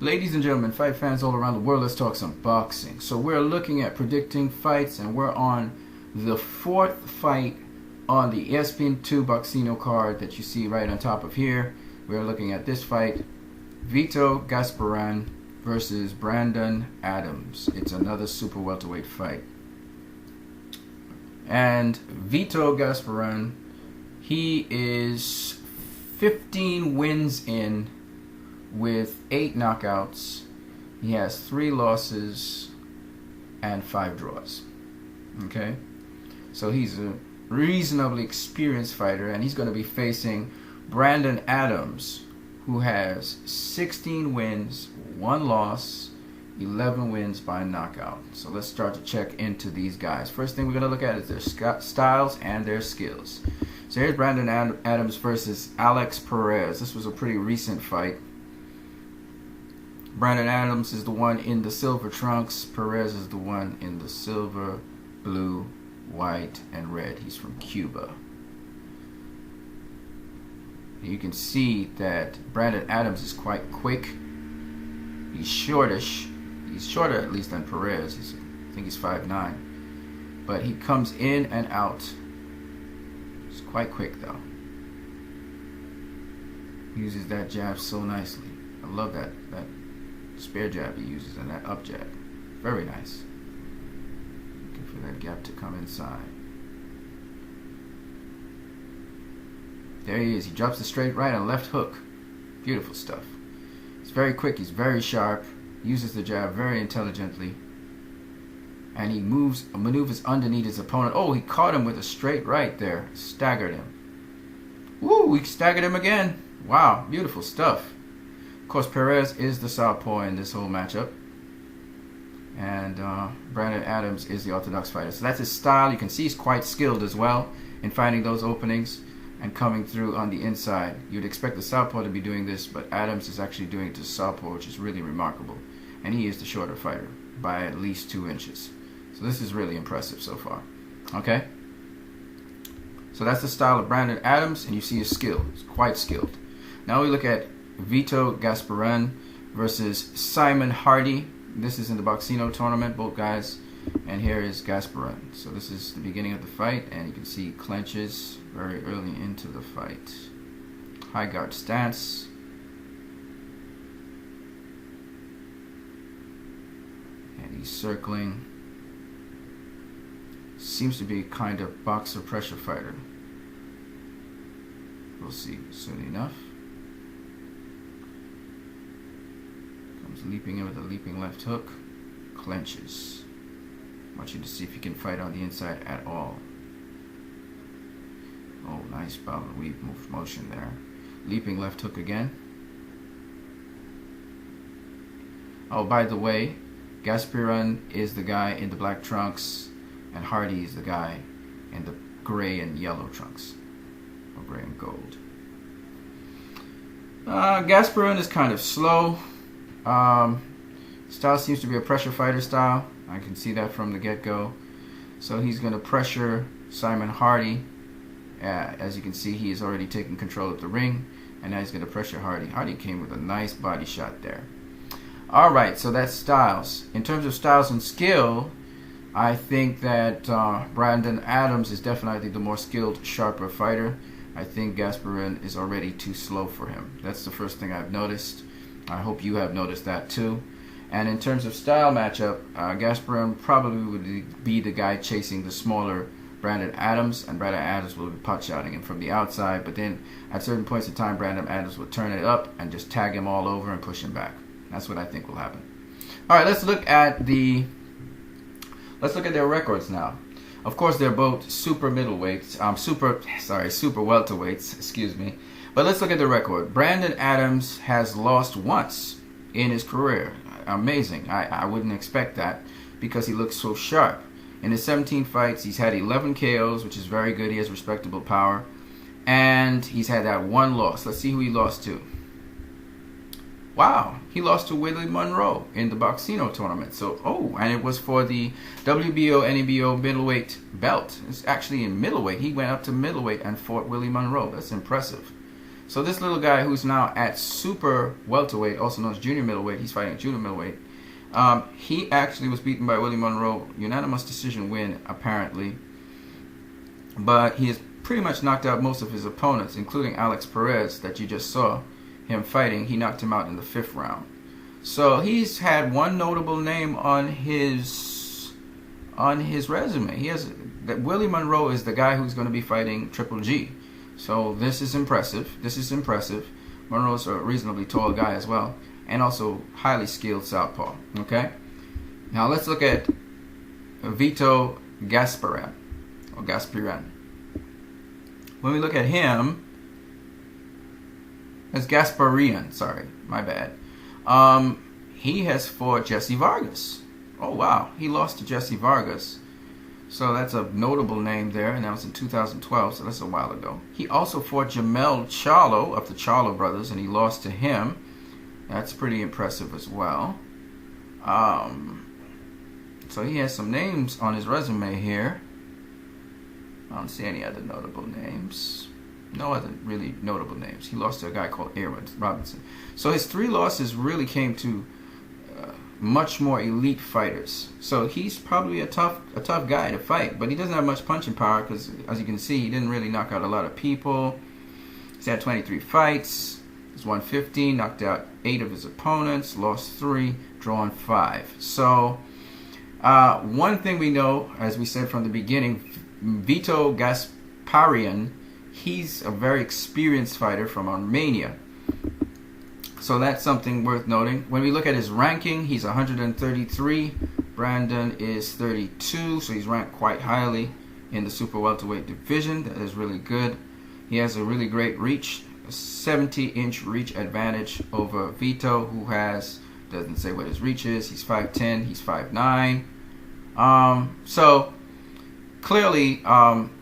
Ladies and gentlemen, fight fans all around the world, let's talk some boxing. So we're looking at predicting fights, and we're on the fourth fight on the ESPN2 Boxino card that you see right on top of here. We're looking at this fight, Vito Gasparyan versus Brandon Adams. It's another super welterweight fight. And Vito Gasparyan, he is 15 wins in with 8 knockouts. He has 3 losses and 5 draws. Okay, so he's a reasonably experienced fighter, and he's going to be facing Brandon Adams, who has 16 wins, 1 loss, 11 wins by knockout. So let's start to check into these guys. First thing we're going to look at is their styles and their skills. So here's Brandon Adams versus Alex Perez. This was a pretty recent fight. Brandon Adams is the one in the silver trunks. Perez is the one in the silver, blue, white, and red. He's from Cuba. You can see that Brandon Adams is quite quick. He's shortish. He's shorter at least than Perez. I think he's 5'9". But he comes in and out. He's quite quick though. He uses that jab so nicely. I love that spare jab he uses and that up jab. Very nice. Looking for that gap to come inside. There he is. He drops the straight right and left hook. Beautiful stuff. He's very quick. He's very sharp. Uses the jab very intelligently. And he maneuvers underneath his opponent. Oh, he caught him with a straight right there. Staggered him. Woo, he staggered him again. Wow, beautiful stuff. Of course, Perez is the southpaw in this whole matchup. And Brandon Adams is the orthodox fighter. So that's his style. You can see he's quite skilled as well in finding those openings and coming through on the inside. You'd expect the southpaw to be doing this, but Adams is actually doing it to southpaw, which is really remarkable. And he is the shorter fighter by at least 2 inches. So this is really impressive so far. Okay? So that's the style of Brandon Adams, and you see his skill. He's quite skilled. Now we look at Vito Gasparyan versus Simon Hardy. This is in the Boxino tournament, both guys. And here is Gasparyan. So this is the beginning of the fight, and you can see he clenches very early into the fight. High guard stance. And he's circling. Seems to be a kind of boxer pressure fighter. We'll see soon enough. Comes leaping in with a leaping left hook. Clenches. I want you to see if you can fight on the inside at all. Oh, nice bow and weave motion there. Leaping left hook again. Oh, by the way, Gasparyan is the guy in the black trunks, and Hardy is the guy in the gray and yellow trunks, or gray and gold. Gasparyan is kind of slow. Style seems to be a pressure fighter style. I can see that from the get-go. So he's going to pressure Simon Hardy. As you can see, he is already taking control of the ring, and now he's going to pressure Hardy. Hardy came with a nice body shot there. Alright, so that's styles. In terms of styles and skill, I think that Brandon Adams is definitely the more skilled, sharper fighter. I think Gasparyan is already too slow for him. That's the first thing I've noticed. I hope you have noticed that too. And in terms of style matchup, Gasparyan probably would be the guy chasing the smaller Brandon Adams, and Brandon Adams will be pot-shotting him from the outside, but then at certain points in time, Brandon Adams will turn it up and just tag him all over and push him back. That's what I think will happen. Alright, let's look at their records now. Of course, they're both super middleweights, super welterweights, excuse me. But let's look at the record. Brandon Adams has lost once in his career. Amazing. I wouldn't expect that because he looks so sharp. In his 17 fights, he's had 11 KOs, which is very good. He has respectable power. And he's had that 1 loss. Let's see who he lost to. Wow, he lost to Willie Monroe in the Boxino tournament. So, and it was for the WBO, NEBO middleweight belt. It's actually in middleweight. He went up to middleweight and fought Willie Monroe. That's impressive. So this little guy who's now at super welterweight, also known as junior middleweight, he's fighting at junior middleweight. He actually was beaten by Willie Monroe, unanimous decision win apparently. But he has pretty much knocked out most of his opponents, including Alex Perez that you just saw him fighting. He knocked him out in the 5th round. So he's had one notable name on his resume. He has that Willie Monroe is the guy who's going to be fighting Triple G. So this is impressive. This is impressive. Monroe's a reasonably tall guy as well, and also highly skilled southpaw. Okay. Now let's look at Vito Gasparyan or Gasparyan. When we look at him, it's Gasparyan. Sorry, my bad. He has fought Jesse Vargas. Oh wow, he lost to Jesse Vargas. So that's a notable name there, and that was in 2012, so that's a while ago. He also fought Jamel Charlo of the Charlo brothers, and he lost to him. That's pretty impressive as well. So he has some names on his resume here. I don't see any other notable names. No other really notable names. He lost to a guy called Aaron Robinson. So his 3 losses really came to much more elite fighters. So he's probably a tough guy to fight, but he doesn't have much punching power because, as you can see, he didn't really knock out a lot of people. He's had 23 fights. He's won 15, knocked out 8 of his opponents, lost 3, drawn 5. So one thing we know, as we said from the beginning, Vito Gasparyan, he's a very experienced fighter from Armenia. So that's something worth noting. When we look at his ranking, he's 133. Brandon is 32, so he's ranked quite highly in the super welterweight division. That is really good. He has a really great reach, a 70-inch reach advantage over Vito, who has, doesn't say what his reach is. He's 5'10", he's 5'9". So clearly,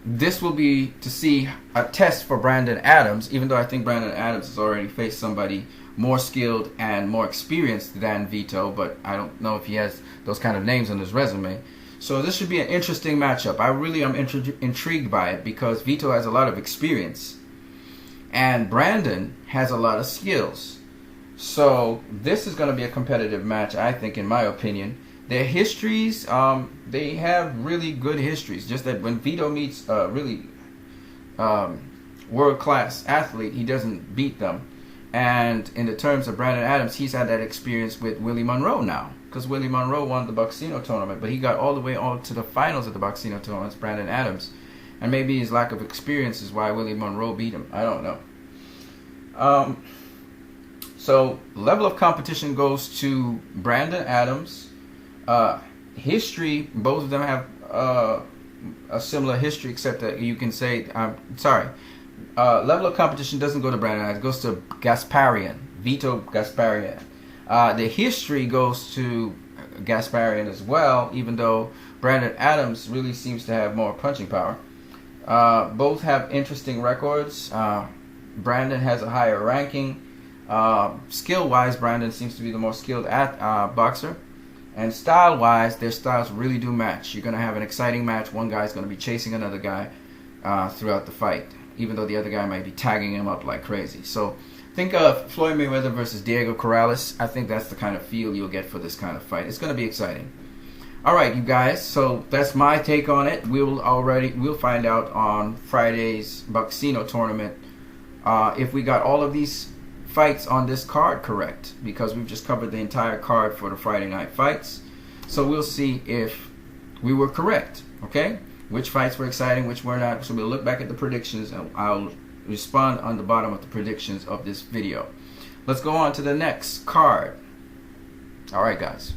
this will be to see a test for Brandon Adams, even though I think Brandon Adams has already faced somebody more skilled and more experienced than Vito, but I don't know if he has those kind of names on his resume. So this should be an interesting matchup. I really am intrigued by it because Vito has a lot of experience and Brandon has a lot of skills. So this is going to be a competitive match, I think, in my opinion. Their histories, they have really good histories. Just that when Vito meets a really world-class athlete, he doesn't beat them. And in the terms of Brandon Adams, he's had that experience with Willie Monroe now. Because Willie Monroe won the Boxino tournament, but he got all the way on to the finals of the Boxino tournament, Brandon Adams. And maybe his lack of experience is why Willie Monroe beat him. I don't know. So level of competition goes to Brandon Adams. History, both of them have a similar history, except that you can say, level of competition doesn't go to Brandon Adams, it goes to Gasparyan, Vito Gasparyan. The history goes to Gasparyan as well, even though Brandon Adams really seems to have more punching power. Both have interesting records. Brandon has a higher ranking. Skill-wise, Brandon seems to be the more skilled boxer. And style-wise, their styles really do match. You're going to have an exciting match. One guy's going to be chasing another guy throughout the fight, even though the other guy might be tagging him up like crazy. So think of Floyd Mayweather versus Diego Corrales. I think that's the kind of feel you'll get for this kind of fight. It's going to be exciting. All right, you guys. So that's my take on it. We'll find out on Friday's Boxino tournament if we got all of these fights on this card correct, because we've just covered the entire card for the Friday night fights. So we'll see if we were correct. Okay, which fights were exciting, which were not. So we'll look back at the predictions and I'll respond on the bottom of the predictions of this video. Let's go on to the next card. All right, guys.